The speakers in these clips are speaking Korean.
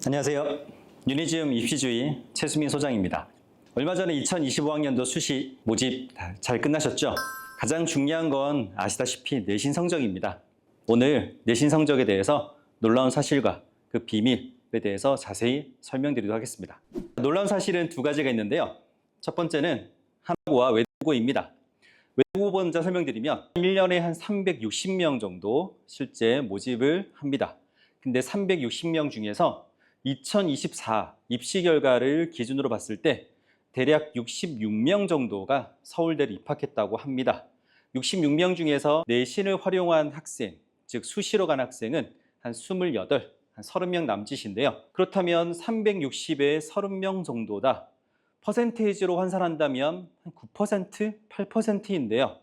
안녕하세요. 유니즘 입시주의 최수민 소장입니다. 얼마 전에 2025학년도 수시 모집 잘 끝나셨죠? 가장 중요한 건 아시다시피 내신 성적입니다. 오늘 내신 성적에 대해서 놀라운 사실과 그 비밀에 대해서 자세히 설명드리도록 하겠습니다. 놀라운 사실은 두 가지가 있는데요. 첫 번째는 한국어와 외국어입니다. 외국어 먼저 설명드리면 1년에 한 360명 정도 실제 모집을 합니다. 근데 360명 중에서 2024 입시 결과를 기준으로 봤을 때 대략 66명 정도가 서울대를 입학했다고 합니다. 66명 중에서 내신을 활용한 학생, 즉 수시로 간 학생은 한 28, 한 30명 남짓인데요. 그렇다면 360에 30명 정도다. 퍼센테이지로 환산한다면 한 9%, 8%인데요.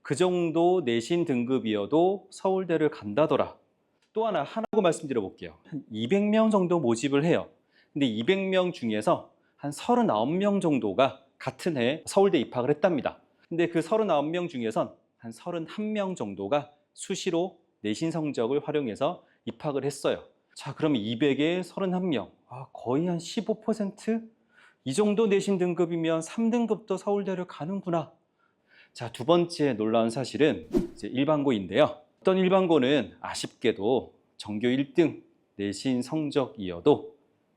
그 정도 내신 등급이어도 서울대를 간다더라. 또 하나고 말씀드려 볼게요. 한 200명 정도 모집을 해요. 근데 200명 중에서 한 39명 정도가 같은 해 서울대 입학을 했답니다. 근데 그 39명 중에선 한 31명 정도가 수시로 내신 성적을 활용해서 입학을 했어요. 자, 그러면 200에 31명. 거의 한 15%? 이 정도 내신 등급이면 3등급도 서울대를 가는구나. 자, 두 번째 놀라운 사실은 이제 일반고인데요. 어떤 일반고는 아쉽게도 전교 1등 내신 성적이어도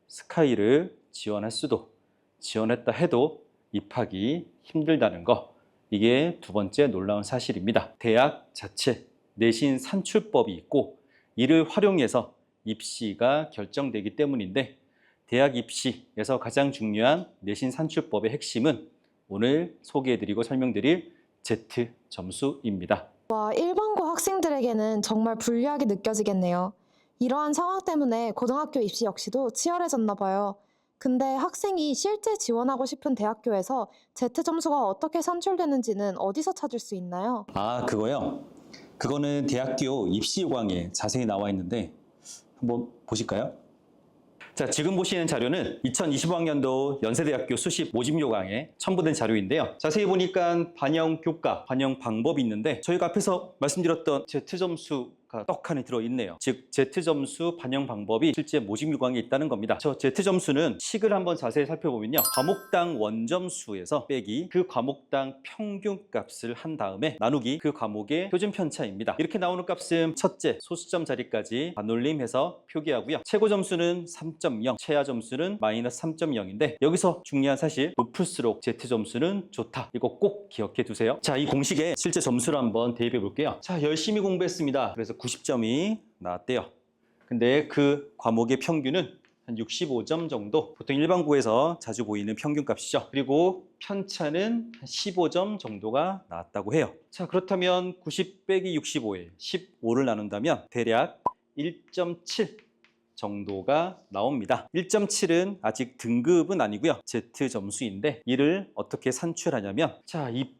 스카이를 지원했다 해도 입학이 힘들다는 거, 이게 두 번째 놀라운 사실입니다. 대학 자체 내신 산출법이 있고 이를 활용해서 입시가 결정되기 때문인데, 대학 입시에서 가장 중요한 내신 산출법의 핵심은 오늘 소개해드리고 설명드릴 Z 점수입니다. 일반고 학생들에게는 정말 불리하게 느껴지겠네요. 이러한 상황 때문에 고등학교 입시 역시도 치열해졌나 봐요. 근데 학생이 실제 지원하고 싶은 대학교에서 Z 점수가 어떻게 산출되는지는 어디서 찾을 수 있나요? 그거요? 그거는 대학교 입시 요강에 자세히 나와 있는데 한번 보실까요? 자, 지금 보시는 자료는 2025학년도 연세대학교 수시 모집 요강에 첨부된 자료인데요. 자세히 보니까 반영 교과, 반영 방법이 있는데 저희가 앞에서 말씀드렸던 Z점수가 떡하니 들어있네요. 즉 Z점수 반영 방법이 실제 모집 요강에 있다는 겁니다. 저 Z점수는 식을 한번 자세히 살펴보면요. 과목당 원점수에서 빼기 그 과목당 평균 값을 한 다음에 나누기 그 과목의 표준 편차입니다. 이렇게 나오는 값은 첫째 소수점 자리까지 반올림해서 표기하고요. 최고 점수는 3.0, 최하 점수는 마이너스 3.0인데 여기서 중요한 사실, 높을수록 Z점수는 좋다. 이거 꼭 기억해 두세요. 자, 이 공식에 실제 점수를 한번 대입해 볼게요. 자, 열심히 공부했습니다. 그래서 90점이 나왔대요. 근데 그 과목의 평균은 한 65점 정도, 보통 일반고에서 자주 보이는 평균 값이죠. 그리고 편차는 한 15점 정도가 나왔다고 해요. 자, 그렇다면 90 빼기 65에 15를 나눈다면 대략 1.7 정도가 나옵니다. 1.7은 아직 등급은 아니고요. Z 점수인데 이를 어떻게 산출하냐면, 자, 이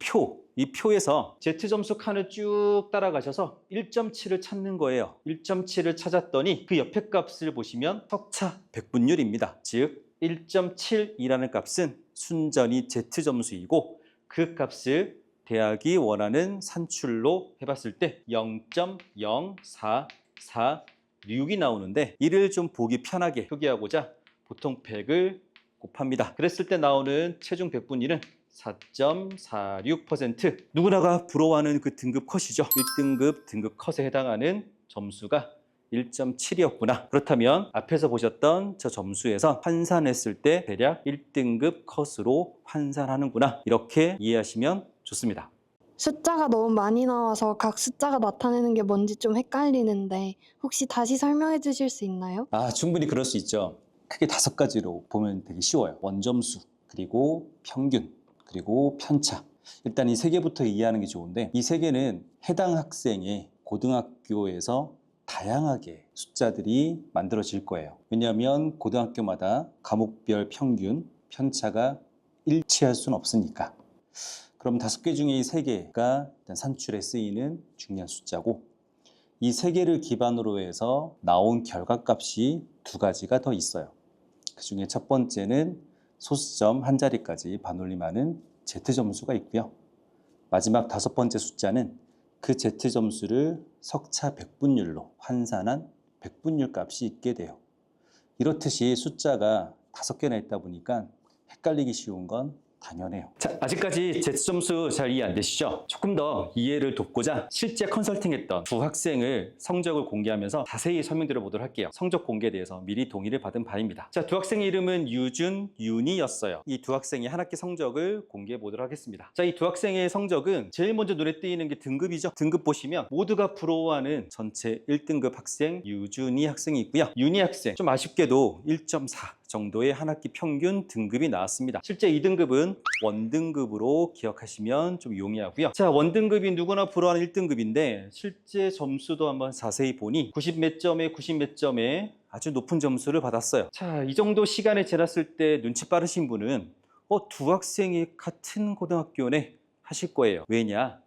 표에서 Z 점수 칸을 쭉 따라가셔서 1.7을 찾는 거예요. 1.7을 찾았더니 그 옆에 값을 보시면 석차 백분율입니다. 즉 1.7이라는 값은 순전히 Z 점수이고 그 값을 대학이 원하는 산출로 해봤을 때 0.0446이 나오는데, 이를 좀 보기 편하게 표기하고자 보통 100을 곱합니다. 그랬을 때 나오는 최종 백분위는 4.46%. 누구나가 부러워하는 그 등급 컷이죠. 1등급 등급 컷에 해당하는 점수가 1.7이었구나. 그렇다면 앞에서 보셨던 저 점수에서 환산했을 때 대략 1등급 컷으로 환산하는구나. 이렇게 이해하시면 좋습니다. 숫자가 너무 많이 나와서 각 숫자가 나타내는 게 뭔지 좀 헷갈리는데 혹시 다시 설명해 주실 수 있나요? 충분히 그럴 수 있죠. 크게 5가지로 보면 되게 쉬워요. 원점수, 그리고 평균, 그리고 편차. 일단 이 3개부터 이해하는 게 좋은데, 이 3개는 해당 학생의 고등학교에서 다양하게 숫자들이 만들어질 거예요. 왜냐하면 고등학교마다 과목별 평균, 편차가 일치할 수는 없으니까. 그럼 5개 중에 이 3개가 일단 산출에 쓰이는 중요한 숫자고, 이 3개를 기반으로 해서 나온 결과값이 2가지가 더 있어요. 그 중에 첫 번째는 소수점 한 자리까지 반올림하는 Z점수가 있고요. 마지막 5번째 숫자는 그 Z점수를 석차 백분율로 환산한 백분율 값이 있게 돼요. 이렇듯이 숫자가 5개나 있다 보니까 헷갈리기 쉬운 건 당연해요. 자, 아직까지 Z점수 잘 이해 안 되시죠? 조금 더 이해를 돕고자 실제 컨설팅했던 두 학생을 성적을 공개하면서 자세히 설명드려 보도록 할게요. 성적 공개에 대해서 미리 동의를 받은 바입니다. 자, 두 학생의 이름은 유준, 윤이었어요. 이 두 학생의 한 학기 성적을 공개해 보도록 하겠습니다. 자, 이 두 학생의 성적은 제일 먼저 눈에 띄는 게 등급이죠. 등급 보시면 모두가 부러워하는 전체 1등급 학생 유준이 학생이 있고요. 윤이 학생, 좀 아쉽게도 1.4 정도의 한 학기 평균 등급이 나왔습니다. 실제 2등급은 원등급으로 기억하시면 좀 용이하고요. 자, 원등급이 누구나 부러워하는 1등급인데 실제 점수도 한번 자세히 보니 90 몇 점에 90 몇 점에 아주 높은 점수를 받았어요. 자, 이 정도 시간이 지났을 때 눈치 빠르신 분은 두 학생이 같은 고등학교네 하실 거예요. 왜냐?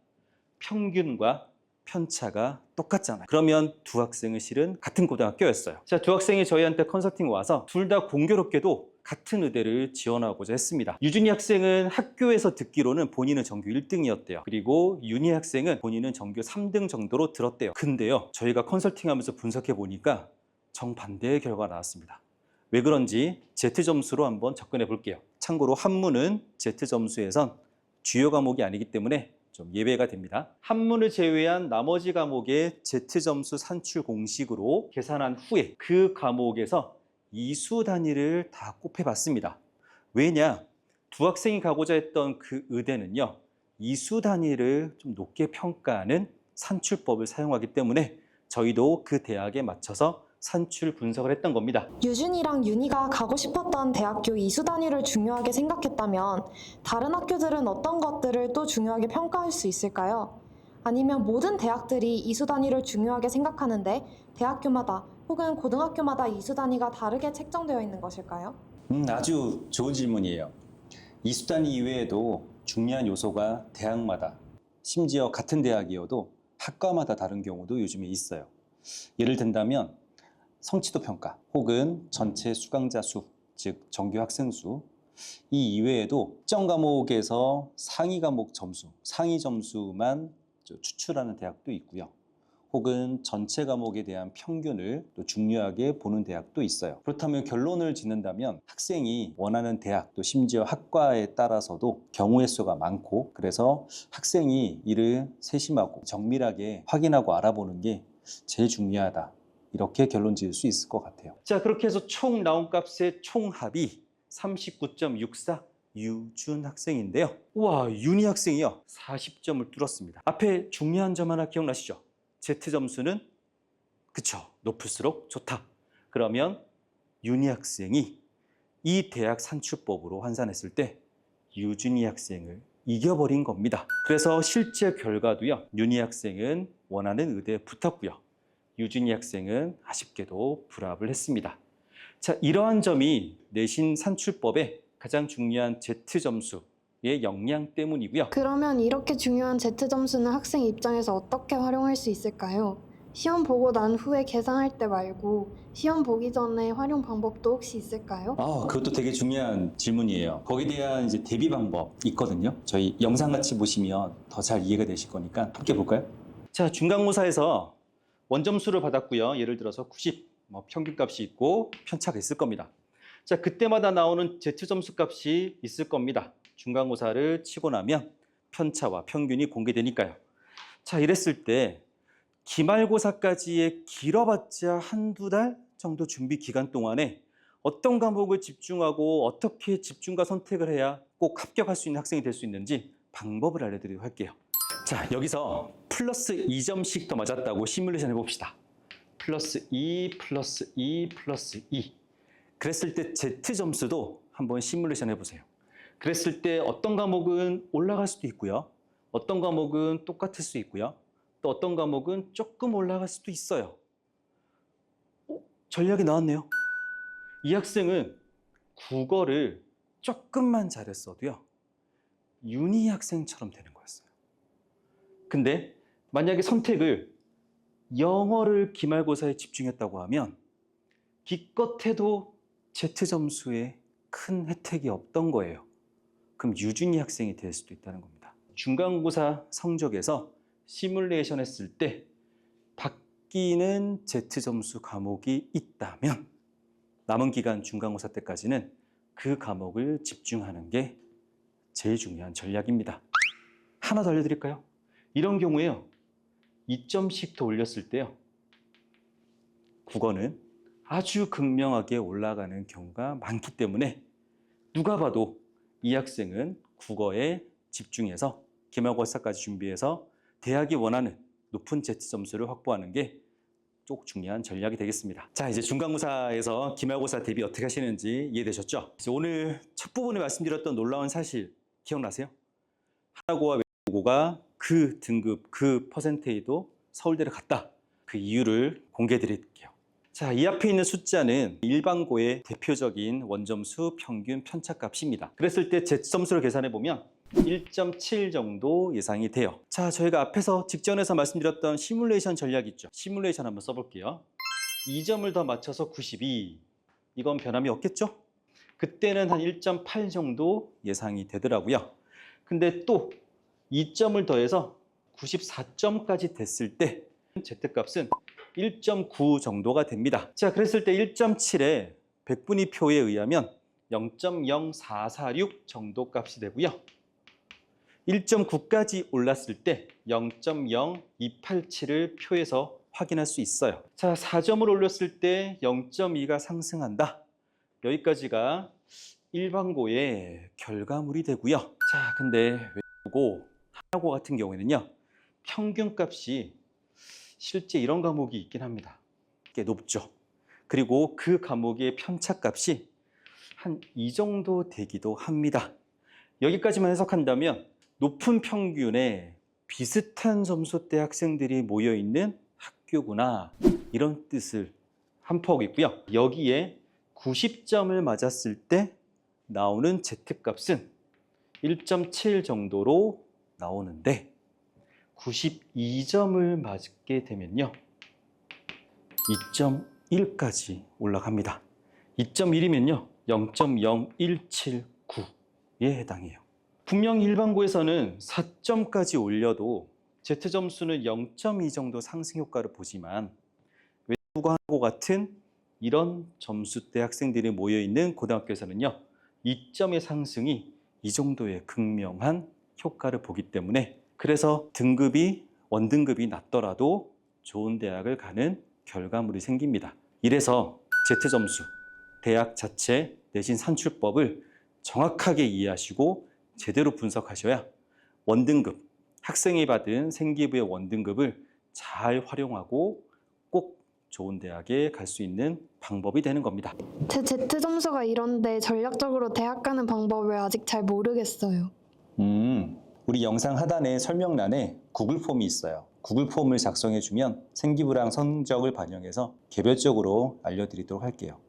평균과 편차가 똑같잖아요. 그러면 두 학생은 실은 같은 고등학교였어요. 자, 두 학생이 저희한테 컨설팅 와서 둘 다 공교롭게도 같은 의대를 지원하고자 했습니다. 유준이 학생은 학교에서 듣기로는 본인은 전교 1등이었대요. 그리고 윤희 학생은 본인은 전교 3등 정도로 들었대요. 근데요, 저희가 컨설팅하면서 분석해 보니까 정반대의 결과가 나왔습니다. 왜 그런지 Z점수로 한번 접근해 볼게요. 참고로 한문은 Z점수에선 주요 과목이 아니기 때문에 좀 예외가 됩니다. 한문을 제외한 나머지 과목의 Z점수 산출 공식으로 계산한 후에 그 과목에서 이수 단위를 다 곱해봤습니다. 왜냐? 두 학생이 가고자 했던 그 의대는요, 이수 단위를 좀 높게 평가하는 산출법을 사용하기 때문에 저희도 그 대학에 맞춰서 산출 분석을 했던 겁니다. 유준이랑 윤희가 가고 싶었던 대학교 이수 단위를 중요하게 생각했다면 다른 학교들은 어떤 것들을 또 중요하게 평가할 수 있을까요? 아니면 모든 대학들이 이수 단위를 중요하게 생각하는데 대학교마다 혹은 고등학교마다 이수 단위가 다르게 책정되어 있는 것일까요? 아주 좋은 질문이에요. 이수 단위 이외에도 중요한 요소가 대학마다, 심지어 같은 대학이어도 학과마다 다른 경우도 요즘에 있어요. 예를 든다면 성취도 평가 혹은 전체 수강자 수, 즉 정규 학생 수, 이 이외에도 특정 과목에서 상위 과목 점수, 상위 점수만 추출하는 대학도 있고요. 혹은 전체 과목에 대한 평균을 또 중요하게 보는 대학도 있어요. 그렇다면 결론을 짓는다면 학생이 원하는 대학, 또 심지어 학과에 따라서도 경우의 수가 많고, 그래서 학생이 이를 세심하고 정밀하게 확인하고 알아보는 게 제일 중요하다. 이렇게 결론 지을 수 있을 것 같아요. 자, 그렇게 해서 총 나온 값의 총합이 39.64 유준 학생인데요. 우와, 윤희 학생이요, 40점을 뚫었습니다. 앞에 중요한 점 하나 기억나시죠? Z점수는 그쵸, 높을수록 좋다. 그러면 윤희 학생이 이 대학 산출법으로 환산했을 때 유준희 학생을 이겨버린 겁니다. 그래서 실제 결과도요, 윤희 학생은 원하는 의대에 붙었고요, 유준희 학생은 아쉽게도 불합을 했습니다. 자, 이러한 점이 내신 산출법의 가장 중요한 Z점수의 역량 때문이고요. 그러면 이렇게 중요한 Z점수는 학생 입장에서 어떻게 활용할 수 있을까요? 시험 보고 난 후에 계산할 때 말고 시험 보기 전에 활용 방법도 혹시 있을까요? 그것도 되게 중요한 질문이에요. 거기에 대한 이제 대비 방법 있거든요. 저희 영상 같이 보시면 더 잘 이해가 되실 거니까 함께 볼까요? 자, 중간고사에서 원점수를 받았고요. 예를 들어서 90, 평균값이 있고 편차가 있을 겁니다. 자, 그때마다 나오는 Z점수 값이 있을 겁니다. 중간고사를 치고 나면 편차와 평균이 공개되니까요. 자, 이랬을 때 기말고사까지의 길어봤자 한두 달 정도 준비 기간 동안에 어떤 과목을 집중하고 어떻게 집중과 선택을 해야 꼭 합격할 수 있는 학생이 될 수 있는지 방법을 알려드리도록 할게요. 자, 여기서 플러스 2점씩 더 맞았다고 시뮬레이션 해봅시다. 플러스 2, 플러스 2, 플러스 2. 그랬을 때 Z점수도 한번 시뮬레이션 해보세요. 그랬을 때 어떤 과목은 올라갈 수도 있고요. 어떤 과목은 똑같을 수 있고요. 또 어떤 과목은 조금 올라갈 수도 있어요. 전략이 나왔네요. 이 학생은 국어를 조금만 잘했어도요, 윤희 학생처럼 되는 거였어요. 근데 만약에 선택을 영어를 기말고사에 집중했다고 하면 기껏해도 Z점수에 큰 혜택이 없던 거예요. 그럼 유준희 학생이 될 수도 있다는 겁니다. 중간고사 성적에서 시뮬레이션 했을 때 바뀌는 Z점수 과목이 있다면 남은 기간 중간고사 때까지는 그 과목을 집중하는 게 제일 중요한 전략입니다. 하나 더 알려드릴까요? 이런 경우에요. 2점씩 더 올렸을 때요. 국어는 아주 극명하게 올라가는 경우가 많기 때문에 누가 봐도 이 학생은 국어에 집중해서 기말고사까지 준비해서 대학이 원하는 높은 Z 점수를 확보하는 게 꼭 중요한 전략이 되겠습니다. 자, 이제 중간고사에서 기말고사 대비 어떻게 하시는지 이해되셨죠? 오늘 첫 부분에 말씀드렸던 놀라운 사실 기억나세요? 하나고와 외국어가 그 등급, 그 퍼센테이도 서울대를 갔다. 그 이유를 공개해 드릴게요. 자, 이 앞에 있는 숫자는 일반고의 대표적인 원점수 평균 편차값입니다. 그랬을 때 Z 점수를 계산해 보면 1.7 정도 예상이 돼요. 자, 저희가 앞에서 직전에서 말씀드렸던 시뮬레이션 전략 있죠. 시뮬레이션 한번 써볼게요. 2점을 더 맞춰서 92. 이건 변함이 없겠죠? 그때는 한 1.8 정도 예상이 되더라고요. 근데 또 2점을 더해서 94점까지 됐을 때 Z값은 1.9 정도가 됩니다. 자, 그랬을 때 1.7에 백분위표에 의하면 0.0446 정도 값이 되고요. 1.9까지 올랐을 때 0.0287을 표에서 확인할 수 있어요. 자, 4점을 올렸을 때 0.2가 상승한다. 여기까지가 일반고의 결과물이 되고요. 자, 근데 외국고, 하나고 같은 경우에는요. 평균값이 실제 이런 과목이 있긴 합니다. 꽤 높죠. 그리고 그 과목의 편차값이 한 이 정도 되기도 합니다. 여기까지만 해석한다면 높은 평균에 비슷한 점수대 학생들이 모여있는 학교구나, 이런 뜻을 함포하고 있고요. 여기에 90점을 맞았을 때 나오는 Z값은 1.7 정도로 나오는데 92점을 맞게 되면요 2.1까지 올라갑니다. 2.1이면요 0.0179에 해당해요. 분명히 일반고에서는 4점까지 올려도 Z점수는 0.2 정도 상승 효과를 보지만 외국어하고 같은 이런 점수대 학생들이 모여있는 고등학교에서는요 2점의 상승이 이 정도의 극명한 효과를 보기 때문에, 그래서 등급이 원등급이 낮더라도 좋은 대학을 가는 결과물이 생깁니다. 이래서 Z점수, 대학 자체 내신 산출법을 정확하게 이해하시고 제대로 분석하셔야 원등급, 학생이 받은 생기부의 원등급을 잘 활용하고 꼭 좋은 대학에 갈 수 있는 방법이 되는 겁니다. 제 Z점수가 이런데 전략적으로 대학 가는 방법을 아직 잘 모르겠어요. 우리 영상 하단에 설명란에 구글 폼이 있어요. 구글 폼을 작성해주면 생기부랑 성적을 반영해서 개별적으로 알려드리도록 할게요.